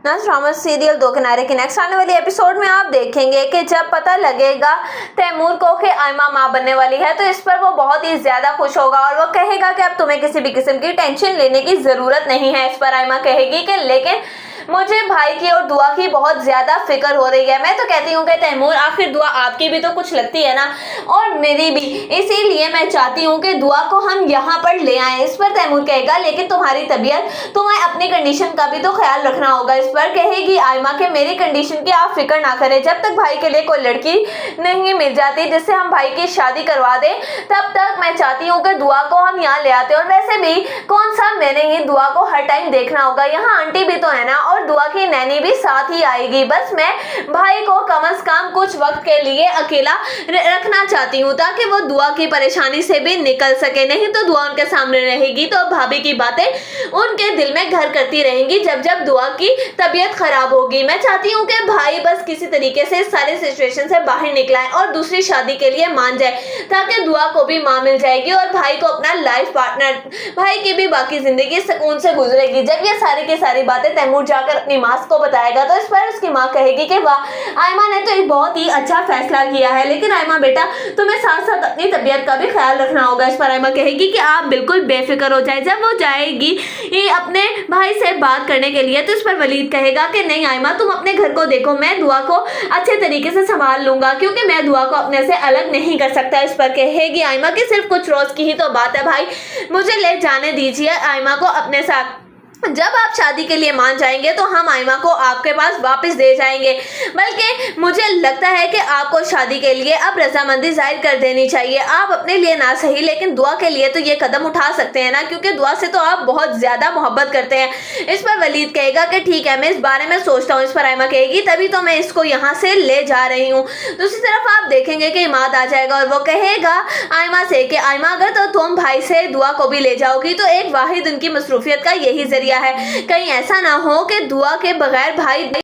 Drama serial दो किनारे के नेक्स्ट आने वाली एपिसोड में आप देखेंगे कि जब पता लगेगा तैमूर को कि आयमा माँ बनने वाली है तो इस पर वो बहुत ही ज्यादा खुश होगा और वो कहेगा कि अब तुम्हें किसी भी किस्म की टेंशन लेने की जरूरत नहीं है। इस पर आयमा कहेगी कि लेकिन मुझे भाई की और दुआ की बहुत ज्यादा फिक्र हो रही है। मैं तो कहती हूँ कि तैमूर आखिर दुआ आपकी भी तो कुछ लगती है ना, और मेरी भी, इसीलिए मैं चाहती हूँ कि दुआ को हम यहाँ पर ले आए। इस पर तैमूर कहेगा लेकिन तुम्हारी तबीयत, तुम्हें अपनी कंडीशन का भी तो ख्याल रखना होगा। इस पर कहेगी आयमा के मेरी कंडीशन की आप फिक्र ना करें, जब तक भाई के लिए कोई लड़की नहीं मिल जाती जिससे हम भाई की शादी करवा दें तब तक मैं चाहती हूँ कि दुआ को हम यहाँ ले आते। और वैसे भी कौन सा मैंने ही दुआ को हर टाइम देखना होगा, यहाँ आंटी भी तो है ना और दुआ की नैनी भी साथ ही आएगी। बस मैं भाई को कम से कम कुछ वक्त के लिए अकेला रखना चाहती हूँ ताकि वो दुआ की परेशानी से भी निकल सके, नहीं तो दुआ उनके सामने रहेगी तो भाभी की बातें उनके दिल में घर करती रहेंगी जब जब दुआ की तबीयत खराब होगी। मैं चाहती हूँ कि भाई बस किसी तरीके से इस सारे सिचुएशन से बाहर निकलाए और दूसरी शादी के लिए मान जाए ताकि दुआ को भी माँ मिल जाएगी और भाई को अपना लाइफ पार्टनर, भाई की भी बाकी जिंदगी सुकून से गुजरेगी। जब ये सारी की सारी बातें तैमूर जाकर अपनी माँ को बताएगा तो इस पर उसकी माँ कहेगी कि वाह आयमा ने तो एक बहुत ही अच्छा फैसला किया है, लेकिन आयमा बेटा तुम्हें साथ साथ अपनी तबीयत का भी ख्याल रखना होगा। इस पर आयमा कहेगी कि आप बिल्कुल बेफिक्र हो जाए। जब वो जाएगी ये अपने भाई से बात करने के लिए तो इस पर वलीद कहेगा कि नहीं आयमा तुम अपने घर को देखो, मैं दुआ को अच्छे तरीके से संभाल लूंगा क्योंकि मैं दुआ को अपने से अलग नहीं कर सकता। इस पर कहेगी आयमा कि सिर्फ कुछ रोज की ही तो बात है भाई, मुझे ले जाने दीजिए आयमा को अपने साथ। जब आप शादी के लिए मान जाएंगे तो हम आयमा को आपके पास वापस दे जाएंगे, बल्कि मुझे लगता है कि आपको शादी के लिए अब रजामंदी जाहिर कर देनी चाहिए। आप अपने लिए ना सही लेकिन दुआ के लिए तो ये कदम उठा सकते हैं ना, क्योंकि दुआ से तो आप बहुत ज्यादा मोहब्बत करते हैं। इस पर वलीद कहेगा कि ठीक है मैं इस बारे में सोचता हूँ। इस पर आयमा कहेगी तभी तो मैं इसको यहाँ से ले जा रही हूँ। दूसरी तरफ आप देखेंगे कि इमाद आ जाएगा और वो कहेगा आयमा से कि आयमा अगर तो तुम भाई से दुआ को भी ले जाओगी तो एक वाहिद उनकी मसरूफियत का यही जरिया है, कहीं ऐसा ना हो कि दुआ के बगैर भाई